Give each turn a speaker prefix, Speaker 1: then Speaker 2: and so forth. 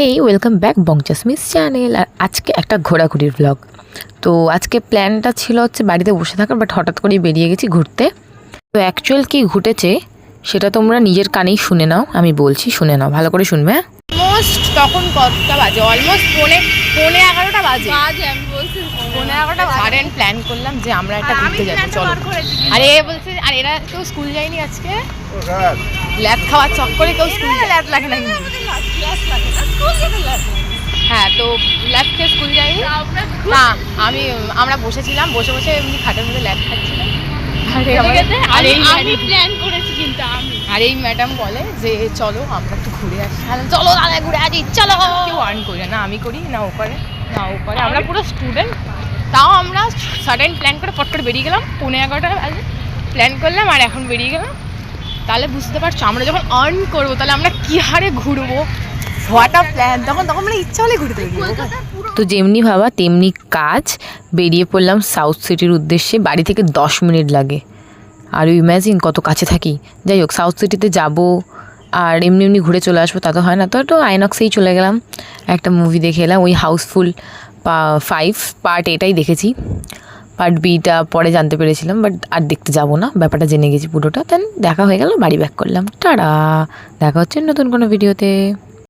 Speaker 1: হেই welcome back বংচাসমিস channel. আর আজকে একটা ঘোরাঘুরির ব্লগ। তো আজকে প্ল্যানটা ছিল হচ্ছে বাড়িতে বসে থাকার, বাট হঠাৎ করেই বেরিয়ে গেছি ঘুরতে। তো অ্যাকচুয়াল কি ঘটেছে সেটা তোমরা নিজের কানেই শুনে নাও, আমি বলছি শুনে নাও, ভালো করে শুনবে।
Speaker 2: অলমোস্ট তখন কতটা বাজে, অলমোস্ট পৌনে 11টা বাজে। আমি বলছি 11টা সাডেন প্ল্যান করলাম যে আমরা একটা ঘুরতে যাবো, চলো। আরে বলছে, আর এরা কেউ স্কুল যায়নি আজকে, ল্যাদ খাওয়ার চক্করে কেউ স্কুল ল্যাদ লাগে না। হ্যাঁ, তো ল্যাদ খেয়ে স্কুল যায়নি না। আমরা বসেছিলাম, বসে বসে এমনি খাটের মধ্যে ল্যাদ খাচ্ছিলাম। আর এই ম্যাডাম বলে যে চলো আমরা একটু ঘুরে আসি। চলো দাদা ঘুরে আসি, চলো। কেউ আর্ন করি না, আমি করি না, ও করে না, ও করে। আমরা পুরো স্টুডেন্ট, তাও আমরা সাডেন প্ল্যান করে পট করে বেরিয়ে গেলাম। 11:15 বাজে প্ল্যান করলাম আর এখন বেরিয়ে গেলাম। তাহলে বুঝতে পারছো আমরা যখন আর্ন করবো তাহলে আমরা কি হারে ঘুরবো। What a plan! তখন মানে ইচ্ছা হলে ঘুরতে বেরিয়ে।
Speaker 1: তো যেমনি ভাবা তেমনি কাজ, বেরিয়ে পড়লাম সাউথ সিটির উদ্দেশ্যে। বাড়ি থেকে 10 মিনিট লাগে। আর ইম্যাজিন কত কাছে থাকি। যাই হোক, সাউথ সিটিতে যাব আর এমনি এমনি ঘুরে চলে আসবো তা তো হয় না। তো একটু আইনক্সেই চলে গেলাম, একটা মুভি দেখে এলাম। ওই হাউসফুল 5 পার্ট এটাই দেখেছি, পার্ট বিটা পরে জানতে পেরেছিলাম, বাট আর দেখতে যাবো না, ব্যাপারটা জেনে গেছি পুরোটা। দেন দেখা হয়ে গেল, বাড়ি ব্যাক করলাম। টাটা, দেখা হচ্ছে নতুন কোনো ভিডিওতে।